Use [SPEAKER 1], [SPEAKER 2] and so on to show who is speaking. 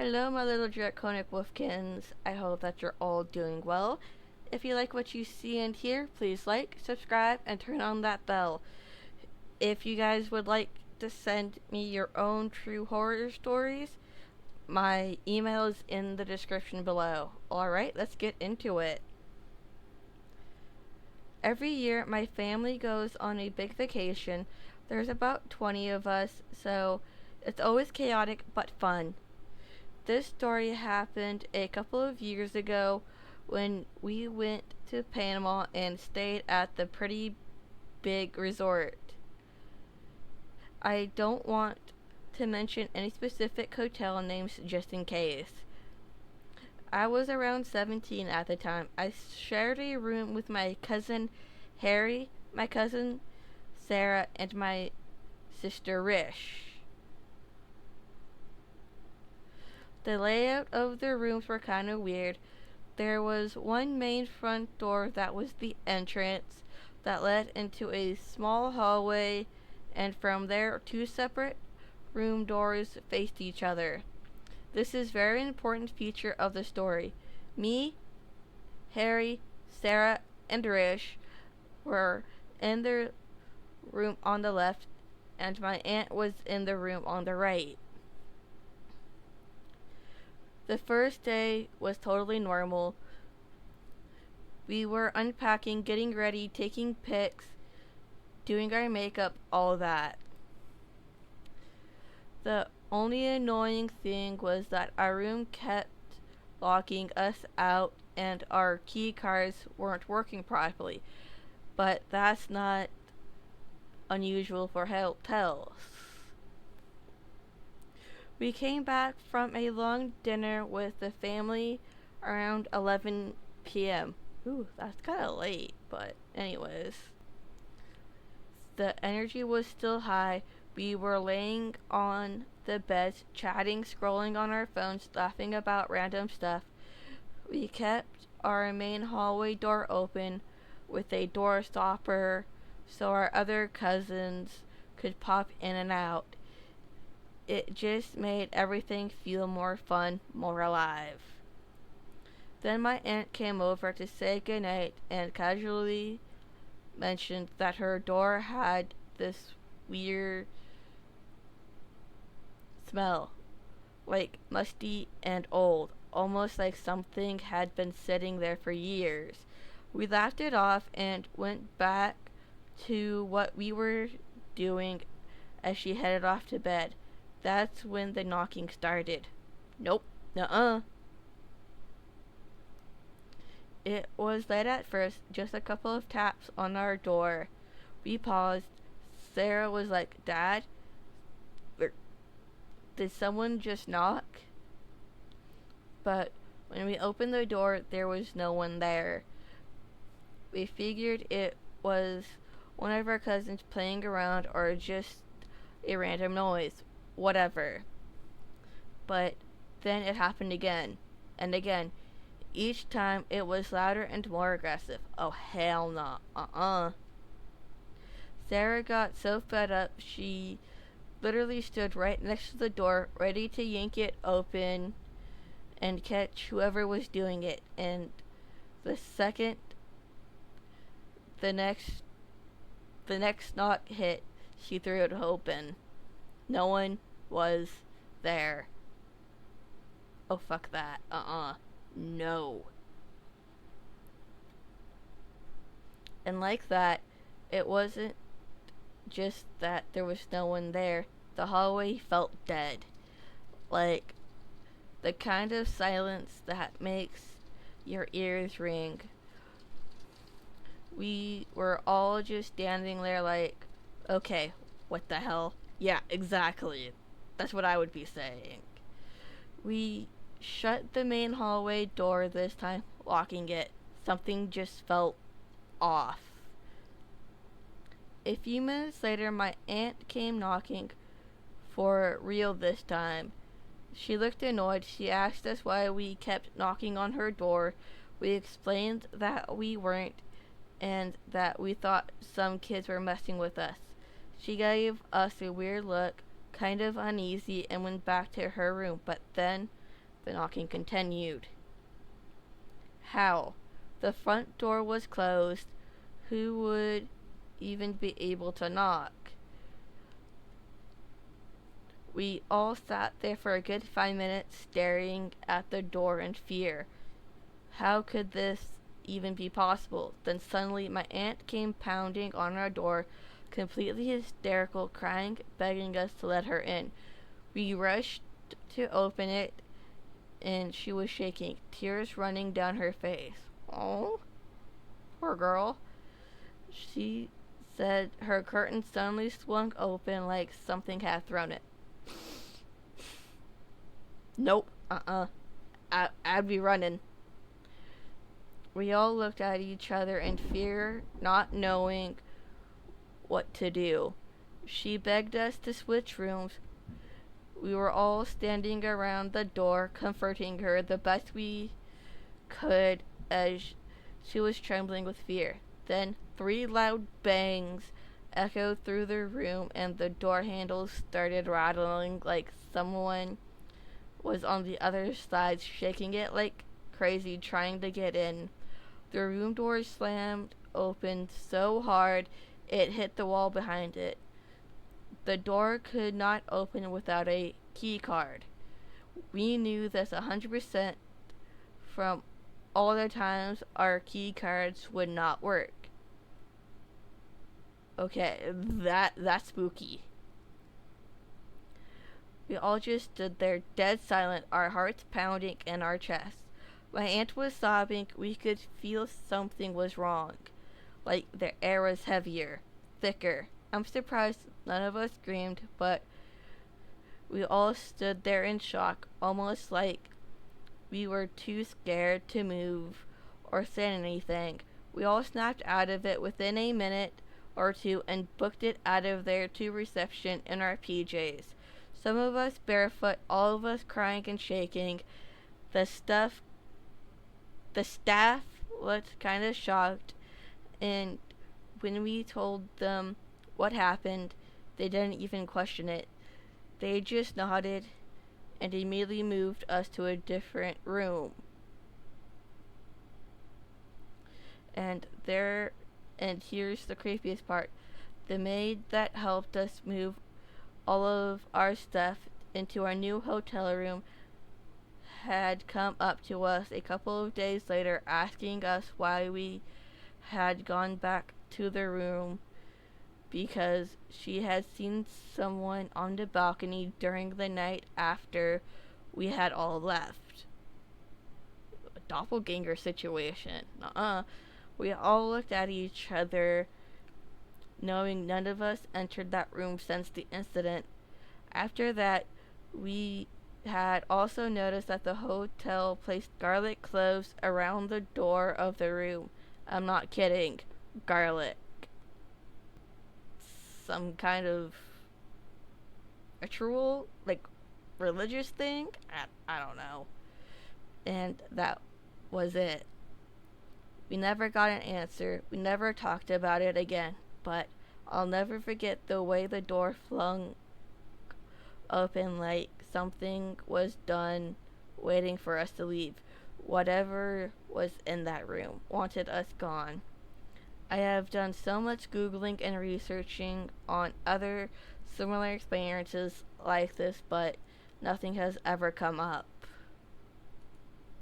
[SPEAKER 1] Hello, my little draconic wolfkins. I hope that you're all doing well. If you like what you see and hear, please like, subscribe, and turn on that bell. If you guys would like to send me your own true horror stories, my email is in the description below. Alright, let's get into it. Every year, my family goes on a big vacation. There's about 20 of us, so it's always chaotic but fun. This story happened a couple of years ago when we went to Panama and stayed at the pretty big resort. I don't want to mention any specific hotel names just in case. I was around 17 at the time. I shared a room with my cousin Harry, my cousin Sarah, and my sister Rish. The layout of the rooms were kind of weird. There was one main front door that was the entrance that led into a small hallway, and from there, two separate room doors faced each other. This is a very important feature of the story. Me, Harry, Sarah, and Rish were in the room on the left, and my aunt was in the room on the right. The first day was totally normal. We were unpacking, getting ready, taking pics, doing our makeup, all that. The only annoying thing was that our room kept locking us out and our key cards weren't working properly. But that's not unusual for hotels. We came back from a long dinner with the family around 11 p.m. Ooh, that's kind of late, but anyways. The energy was still high. We were laying on the beds, chatting, scrolling on our phones, laughing about random stuff. We kept our main hallway door open with a door stopper so our other cousins could pop in and out. It just made everything feel more fun, more alive. Then my aunt came over to say goodnight and casually mentioned that her door had this weird smell, like musty and old, almost like something had been sitting there for years. We laughed it off and went back to what we were doing as she headed off to bed. That's when the knocking started. Nope. Nuh-uh. It was light at first, just a couple of taps on our door. We paused. Sarah was like, Dad? Did someone just knock? But when we opened the door, there was no one there. We figured it was one of our cousins playing around or just a random noise. Whatever. But then it happened again and again. Each time it was louder and more aggressive. Oh, hell no. Sarah got so fed up she literally stood right next to the door, ready to yank it open and catch whoever was doing it. And the second the next knock hit, she threw it open. No one was there. Oh, fuck that. No. And like that, it wasn't just that there was no one there. The hallway felt dead. Like the kind of silence that makes your ears ring. We were all just standing there like, okay, what the hell? Yeah, exactly. That's what I would be saying. We shut the main hallway door this time, locking it. Something just felt off. A few minutes later, my aunt came knocking, for real this time. She looked annoyed. She asked us why we kept knocking on her door. We explained that we weren't and that we thought some kids were messing with us. She gave us a weird look, kind of uneasy, and went back to her room. But then The knocking continued. How? The front door was closed. Who would even be able to knock? We all sat there for a good 5 minutes staring at the door in fear. How could this even be possible? Then suddenly my aunt came pounding on our door, completely hysterical, crying, begging us to let her in. We rushed to open it, and she was shaking, tears running down her face. Oh, poor girl. She said her curtain suddenly swung open like something had thrown it. Nope, I'd be running. We all looked at each other in fear, not knowing what to do. She begged us to switch rooms. We were all standing around the door, comforting her the best we could as she was trembling with fear. Then 3 loud bangs echoed through the room, and the door handles started rattling like someone was on the other side, shaking it like crazy, trying to get in. The room door slammed open so hard it hit the wall behind it. The door could not open without a key card. We knew this 100% from all the times our key cards would not work. Okay, that's spooky. We all just stood there dead silent, our hearts pounding in our chests. My aunt was sobbing. We could feel something was wrong. Like the air was heavier, thicker. I'm surprised none of us screamed, but we all stood there in shock, almost like we were too scared to move or say anything. We all snapped out of it within a minute or two and booked it out of there to reception in our PJs. Some of us barefoot, all of us crying and shaking. The staff looked kind of shocked, and when we told them what happened, they didn't even question it. They just nodded and immediately moved us to a different room. And here's the creepiest part. The maid that helped us move all of our stuff into our new hotel room had come up to us a couple of days later asking us why we had gone back to the room, because she had seen someone on the balcony during the night after we had all left. A doppelganger situation. We all looked at each other, knowing none of us entered that room since the incident. After that, we had also noticed that the hotel placed garlic cloves around the door of the room. I'm not kidding. Garlic. Some kind of ritual, like religious thing? I don't know. And that was it. We never got an answer. We never talked about it again. But I'll never forget the way the door flung open like something was done waiting for us to leave. Whatever was in that room wanted us gone. I have done so much Googling and researching on other similar experiences like this, but nothing has ever come up.